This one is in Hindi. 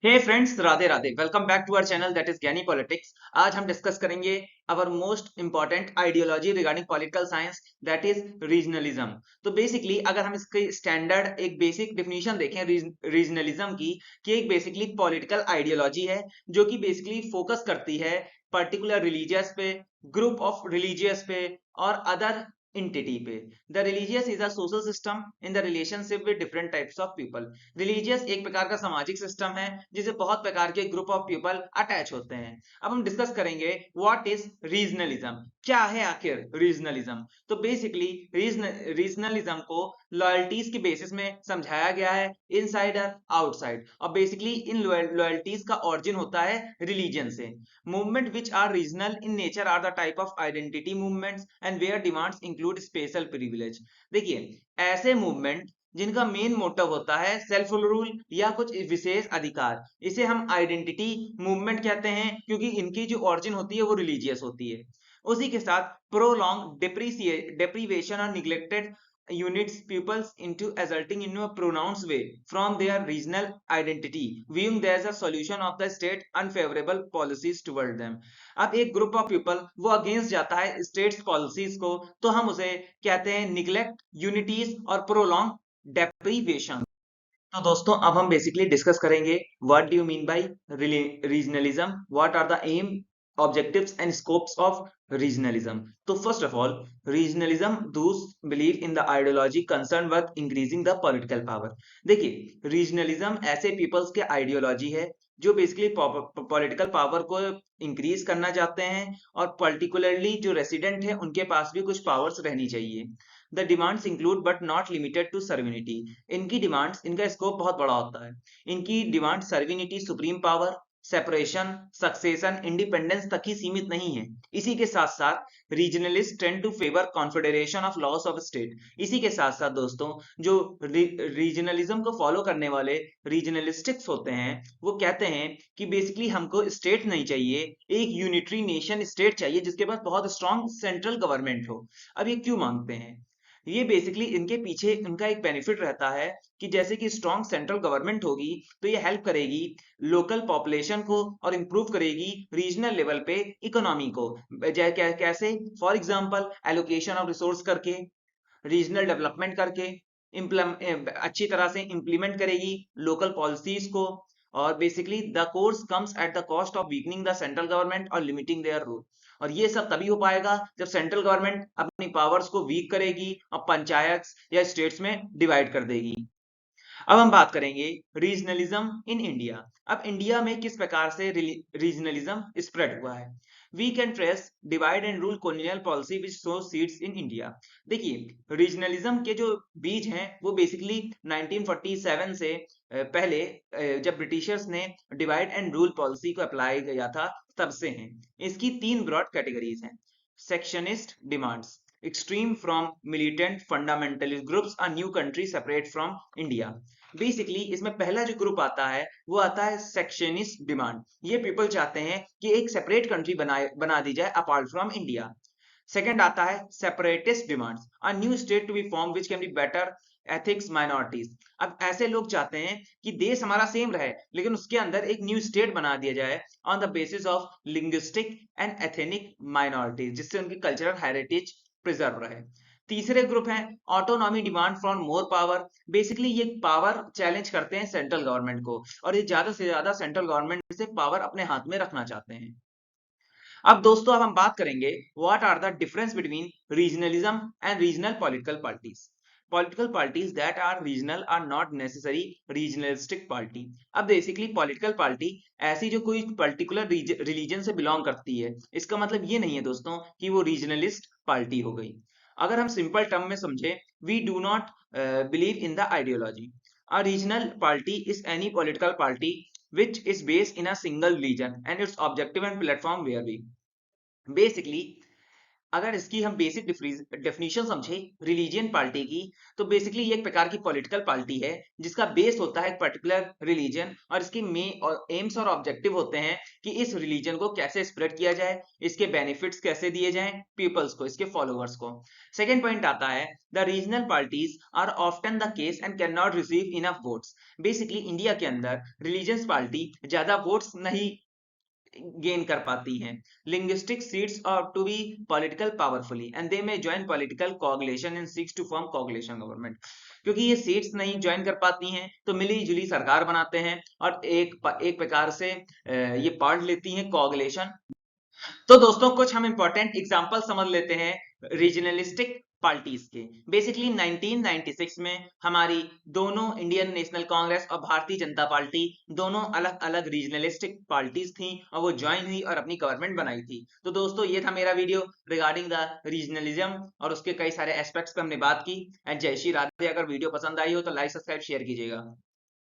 Hey friends, Radhe Radhe. Welcome back to our channel that is Gyani politics. आज हम डिस्कस करेंगे our most important ideology regarding political science, that is regionalism. तो बेसिकली अगर हम इसके स्टैंडर्ड एक बेसिक डिफिनीशन देखें रीजनलिज्म की, कि एक बेसिकली पॉलिटिकल आइडियोलॉजी है जो कि बेसिकली फोकस करती है पर्टिकुलर रिलीजियस पे, ग्रुप ऑफ रिलीजियस पे और अदर entity पे। The religious is a social system in the relationship with different types of people। Religious एक प्रकार का सामाजिक सिस्टम है जिसे बहुत प्रकार के ग्रुप ऑफ पीपल अटैच होते हैं। अब हम डिस्कस करेंगे व्हाट इज रीजनलिज्म, क्या है आखिर रीजनलिज्म। तो बेसिकली रीजनलिज्म को लॉयल्टीज के बेसिस में समझाया गया है, इनसाइड और आउटसाइड। और बेसिकली इन लॉयल्टीज का ओरिजिन होता है रिलीजन से। Movement which are regional in nature are the type of identity movements and where demands include special privilege. देखिए, ऐसे मूवमेंट जिनका मेन मोटिव होता है सेल्फ रूल या कुछ विशेष अधिकार, इसे हम आइडेंटिटी मूवमेंट कहते हैं, क्योंकि इनकी जो ओरिजिन होती है वो रिलीजियस होती है। उसी के साथ प्रोलॉन्ग डेप्रीवेशन और neglected units pupils into asserting in a pronounced way from their regional identity, viewing there as a solution of the state unfavorable policies toward them। अब एक ग्रुप ऑफ पीपल वो अगेंस्ट जाता है स्टेट्स पॉलिसीज को, तो हम उसे कहते हैं निग्लेक्ट यूनिटीज और प्रोलॉन्ग डेप्रीवेशन। तो दोस्तों, अब हम बेसिकली डिस्कस करेंगे what do you mean by regionalism, what are the um, objectives and scopes of regionalism. तो first of all, regionalism does believe in the ideology concern with increasing the political power. देखिए, रीजनलिज्म ऐसे पीपल्स के आइडियोलॉजी है जो बेसिकली पॉलिटिकल पावर को इंक्रीज करना चाहते हैं, और पर्टिकुलरली जो रेसिडेंट है उनके पास भी कुछ पावर्स रहनी चाहिए। The demands include but not limited to sovereignty. इनकी डिमांड्स, इनका स्कोप बहुत बड़ा होता है। इनकी demand sovereignty, supreme power, separation, secession, independence तक ही सीमित नहीं है। इसी के साथ साथ regionalist trend to favour confederation of loss of state. इसी के साथ साथ दोस्तों, जो रीजनलिज्म को फॉलो करने वाले रीजनलिस्टिक्स होते हैं, वो कहते हैं कि बेसिकली हमको स्टेट नहीं चाहिए, एक यूनिटरी नेशन स्टेट चाहिए जिसके पास बहुत स्ट्रॉन्ग सेंट्रल गवर्नमेंट हो। अब ये क्यों मांगते हैं? ये बेसिकली इनके पीछे इनका एक बेनिफिट रहता है कि जैसे कि स्ट्रॉन्ग सेंट्रल गवर्नमेंट होगी तो ये हेल्प करेगी लोकल पॉपुलेशन को और इम्प्रूव करेगी रीजनल लेवल पे इकोनॉमी को। कैसे? For example allocation of resource करके, रीजनल डेवलपमेंट करके, अच्छी तरह से इंप्लीमेंट करेगी लोकल पॉलिसीज को। और basically the course comes at the cost of weakening the central government और लिमिटिंग देयर रूल। और ये सब तभी हो पाएगा जब सेंट्रल गवर्नमेंट अपनी पावर्स को वीक करेगी और पंचायत या स्टेट्स में डिवाइड कर देगी। अब हम बात करेंगे रीजनलिज्म इन इंडिया। अब इंडिया में किस प्रकार से रीजनलिज्म स्प्रेड हुआ है। We can trace divide and rule colonial policy which sow seeds in India. देखिए, रीजनलिज्म के जो बीज हैं वो बेसिकली 1947 से पहले, जब ब्रिटिशर्स ने डिवाइड एंड रूल पॉलिसी को अप्लाई किया था, तब से हैं। इसकी तीन ब्रॉड कैटेगरीज हैं। सेक्शनिस्ट demands, extreme from militant fundamentalist groups, a new country separate from India। Basically इसमें पहला जो ग्रुप आता है वो आता है सेक्शनिस्ट डिमांड। ये पीपल चाहते हैं कि एक सेपरेट कंट्री बना दी जाए अपार्ट फ्रॉम इंडिया। सेकंड आता है separatist demands, a new state to be form which can be better ethics minorities. अब ऐसे लोग चाहते हैं कि देश हमारा सेम रहे लेकिन उसके अंदर एक न्यू स्टेट बना दिया जाए on the basis of linguistic and ethnic minorities, जिससे उनकी कल्चरल हेरिटेज प्रिजर्व रहे। तीसरे ग्रुप हैं autonomy demand for more power. Basically ये पावर चैलेंज करते हैं सेंट्रल गवर्नमेंट को, और ये ज्यादा से ज्यादा सेंट्रल गवर्नमेंट से पावर अपने हाथ में रखना चाहते हैं। अब दोस्तों, अब हम बात करेंगे what are the difference between regionalism and regional political parties. Political parties that are regional are not necessary regionalistic party. अब बेसिकली पॉलिटिकल पार्टी ऐसी जो कोई पर्टिकुलर रिलीजन से बिलोंग करती है, इसका मतलब ये नहीं है दोस्तों कि वो रीजनलिस्ट पार्टी हो गई। अगर हम सिंपल टर्म में समझे, we do not believe in the ideology. A regional party is any political party which is based in a single region and its objective and platform vary। Basically, अगर इसकी हम बेसिक डेफिनेशन समझे रिलीजियन पार्टी की, तो बेसिकली ये एक प्रकार की पॉलिटिकल पार्टी है जिसका बेस होता है एक पर्टिकुलर रिलीजन, और इसकी मेन और एम्स और ऑब्जेक्टिव होते हैं कि इस रिलीजन को कैसे स्प्रेड किया जाए, इसके बेनिफिट्स कैसे दिए जाएं पीपल्स को, इसके फॉलोअर्स को। सेकेंड पॉइंट आता है the regional parties are often the case and can not receive enough votes. Basically India के अंदर रिलीजियस पार्टी ज्यादा वोट्स नहीं गेन कर पाती हैं। linguistic seats are to be political powerfully and they may join political coalition and seeks to form coalition government। क्योंकि ये सीट्स नहीं ज्वाइन कर पाती हैं तो मिली जुली सरकार बनाते हैं और एक प्रकार से ये पार्ट लेती हैं कोऑगुलेशन। तो दोस्तों कुछ हम इंपॉर्टेंट एग्जांपल समझ लेते हैं रीजनलिस्टिक पार्टीज के। बेसिकली 1996 में हमारी दोनों इंडियन नेशनल कांग्रेस और भारतीय जनता पार्टी दोनों अलग अलग रीजनलिस्टिक पार्टीज थी और वो ज्वाइन हुई और अपनी गवर्नमेंट बनाई थी। तो दोस्तों ये था मेरा वीडियो रिगार्डिंग द रीजनलिज्म और उसके कई सारे एस्पेक्ट्स पे हमने बात की। एंड जय श्री राधे। अगर वीडियो पसंद आई हो तो लाइक सब्सक्राइब शेयर कीजिएगा।